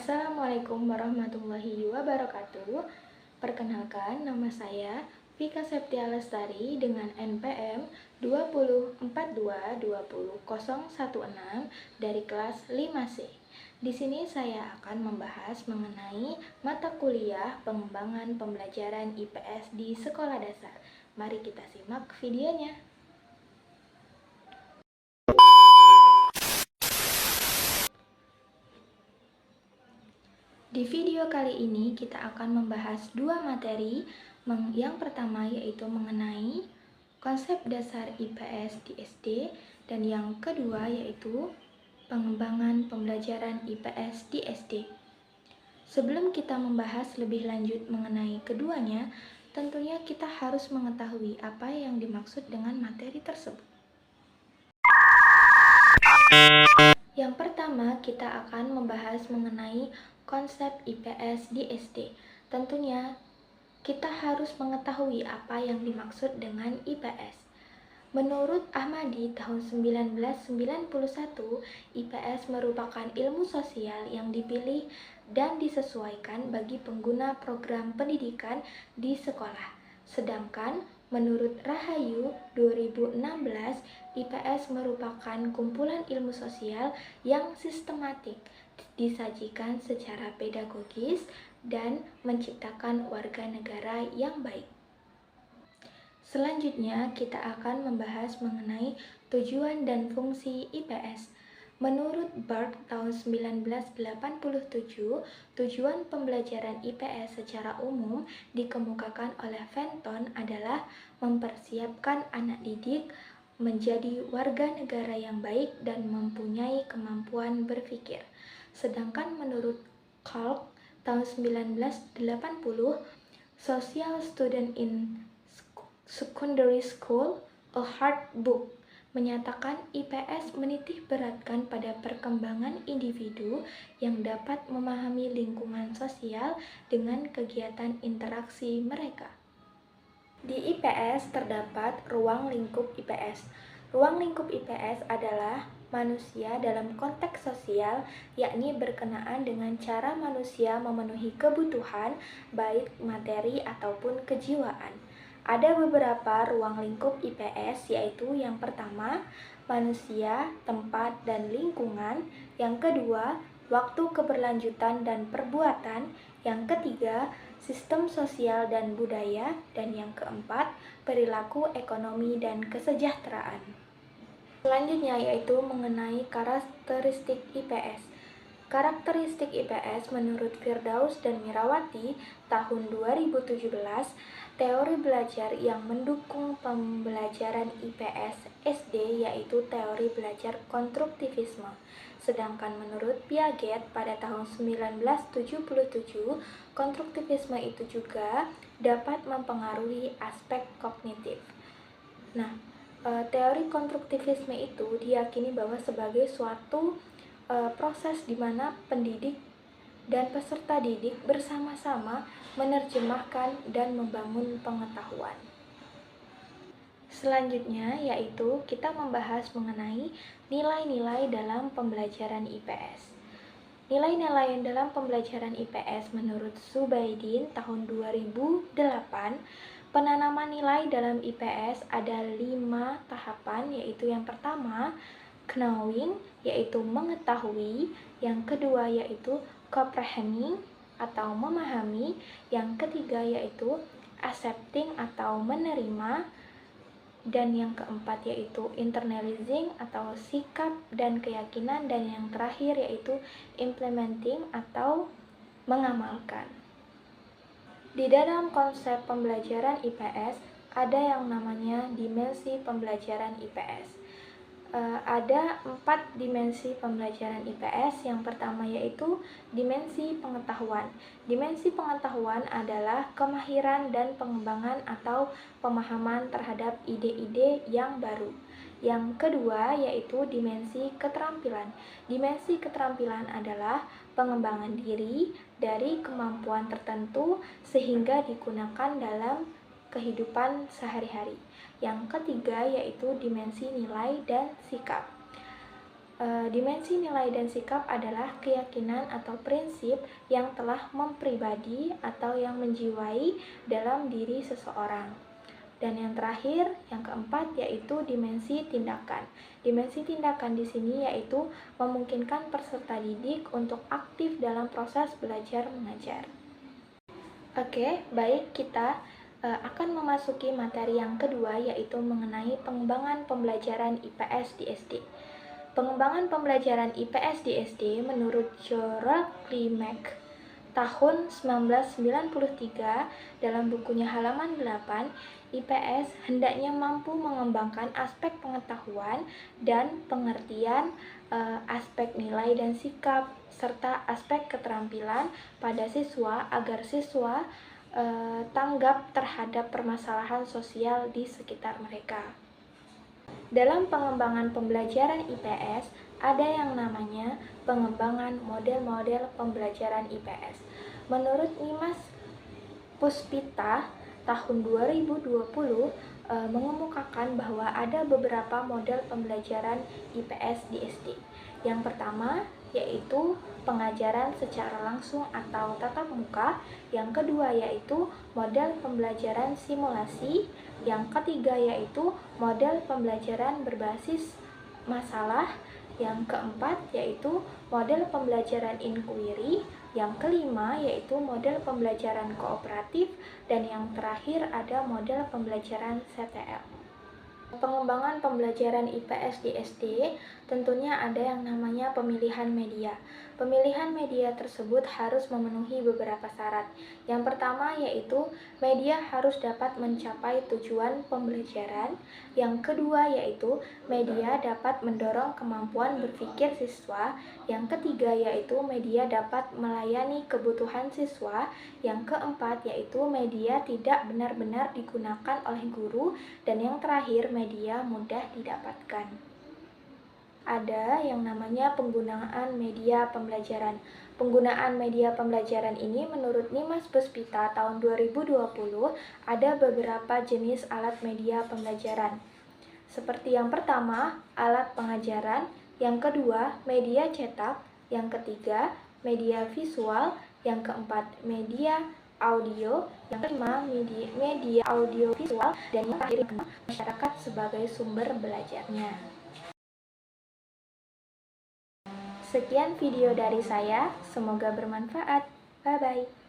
Assalamualaikum warahmatullahi wabarakatuh. Perkenalkan, nama saya Vika Septia Lestari dengan NPM 2042201016 dari kelas 5C. Di sini saya akan membahas mengenai mata kuliah pengembangan pembelajaran IPS di sekolah dasar. Mari kita simak videonya. Di video kali ini kita akan membahas dua materi. Yang pertama yaitu mengenai konsep dasar IPS di SD, dan yang kedua yaitu pengembangan pembelajaran IPS di SD. Sebelum kita membahas lebih lanjut mengenai keduanya, tentunya kita harus mengetahui apa yang dimaksud dengan materi tersebut. Yang pertama, kita akan membahas mengenai konsep IPS di SD. Tentunya kita harus mengetahui apa yang dimaksud dengan IPS. Menurut Ahmadi tahun 1991, IPS merupakan ilmu sosial yang dipilih dan disesuaikan bagi pengguna program pendidikan di sekolah. Sedangkan menurut Rahayu 2016, IPS merupakan kumpulan ilmu sosial yang sistematik, disajikan secara pedagogis, dan menciptakan warga negara yang baik. Selanjutnya, kita akan membahas mengenai tujuan dan fungsi IPS. Menurut Burke tahun 1987, tujuan pembelajaran IPS secara umum dikemukakan oleh Fenton adalah mempersiapkan anak didik menjadi warga negara yang baik dan mempunyai kemampuan berpikir. Sedangkan menurut Kalk tahun 1980, Social Student in Secondary School, A Hard Book, menyatakan IPS menitik beratkan pada perkembangan individu yang dapat memahami lingkungan sosial dengan kegiatan interaksi mereka. Di IPS terdapat ruang lingkup IPS. Ruang lingkup IPS adalah manusia dalam konteks sosial, yakni berkenaan dengan cara manusia memenuhi kebutuhan baik materi ataupun kejiwaan. Ada beberapa ruang lingkup IPS, yaitu yang pertama, manusia, tempat, dan lingkungan. Yang kedua, waktu keberlanjutan dan perbuatan. Yang ketiga, sistem sosial dan budaya. Dan yang keempat, perilaku ekonomi dan kesejahteraan. Selanjutnya yaitu mengenai karakteristik IPS. Karakteristik IPS menurut Firdaus dan Mirawati tahun 2017, teori belajar yang mendukung pembelajaran IPS SD yaitu teori belajar konstruktivisme. Sedangkan menurut Piaget pada tahun 1977, konstruktivisme itu juga dapat mempengaruhi aspek kognitif. Nah, teori konstruktivisme itu diyakini bahwa sebagai suatu proses di mana pendidik dan peserta didik bersama-sama menerjemahkan dan membangun pengetahuan. Selanjutnya yaitu kita membahas mengenai nilai-nilai dalam pembelajaran IPS. Nilai-nilai dalam pembelajaran IPS menurut Subaidin tahun 2008, penanaman nilai dalam IPS ada 5 tahapan, yaitu yang pertama, knowing, yaitu mengetahui. Yang kedua yaitu comprehending atau memahami. Yang ketiga yaitu accepting atau menerima. Dan yang keempat yaitu internalizing atau sikap dan keyakinan. Dan yang terakhir yaitu implementing atau mengamalkan. Di dalam konsep pembelajaran IPS ada yang namanya dimensi pembelajaran IPS. Ada 4 dimensi pembelajaran IPS. Yang pertama yaitu dimensi pengetahuan. Dimensi pengetahuan adalah kemahiran dan pengembangan atau pemahaman terhadap ide-ide yang baru. Yang kedua yaitu dimensi keterampilan. Dimensi keterampilan adalah pengembangan diri dari kemampuan tertentu sehingga digunakan dalam kehidupan sehari-hari. Yang ketiga yaitu dimensi nilai dan sikap. Dimensi nilai dan sikap adalah keyakinan atau prinsip yang telah mempribadi atau yang menjiwai dalam diri seseorang. Dan yang terakhir, yang keempat, yaitu dimensi tindakan. Dimensi tindakan di sini yaitu memungkinkan peserta didik untuk aktif dalam proses belajar mengajar. Oke, baik, kita akan memasuki materi yang kedua, yaitu mengenai pengembangan pembelajaran IPS di SD. Pengembangan pembelajaran IPS di SD menurut Gerald Klimek tahun 1993 dalam bukunya halaman 8, IPS hendaknya mampu mengembangkan aspek pengetahuan dan pengertian, aspek nilai dan sikap, serta aspek keterampilan pada siswa agar siswa tanggap terhadap permasalahan sosial di sekitar mereka. Dalam pengembangan pembelajaran IPS, ada yang namanya pengembangan model-model pembelajaran IPS. Menurut Nimas Puspita tahun 2020 mengemukakan bahwa ada beberapa model pembelajaran IPS di SD. Yang pertama yaitu pengajaran secara langsung atau tatap muka. Yang kedua yaitu model pembelajaran simulasi. Yang ketiga yaitu model pembelajaran berbasis masalah. Yang keempat yaitu model pembelajaran inquiry. Yang kelima yaitu model pembelajaran kooperatif. Dan yang terakhir ada model pembelajaran CTL. Pengembangan pembelajaran IPS di SD tentunya ada yang namanya pemilihan media. Pemilihan media tersebut harus memenuhi beberapa syarat. Yang pertama yaitu media harus dapat mencapai tujuan pembelajaran. Yang kedua yaitu media dapat mendorong kemampuan berpikir siswa. Yang ketiga yaitu media dapat melayani kebutuhan siswa. Yang keempat yaitu media tidak benar-benar digunakan oleh guru. Dan yang terakhir, media mudah didapatkan. Ada yang namanya penggunaan media pembelajaran. Penggunaan media pembelajaran ini menurut Nimas Puspita tahun 2020 ada beberapa jenis alat media pembelajaran. Seperti yang pertama, alat pengajaran. Yang kedua, media cetak. Yang ketiga, media visual. Yang keempat, media audio. Yang kelima, media audio visual. Dan yang terakhir, masyarakat sebagai sumber belajarnya. Sekian video dari saya, semoga bermanfaat. Bye-bye.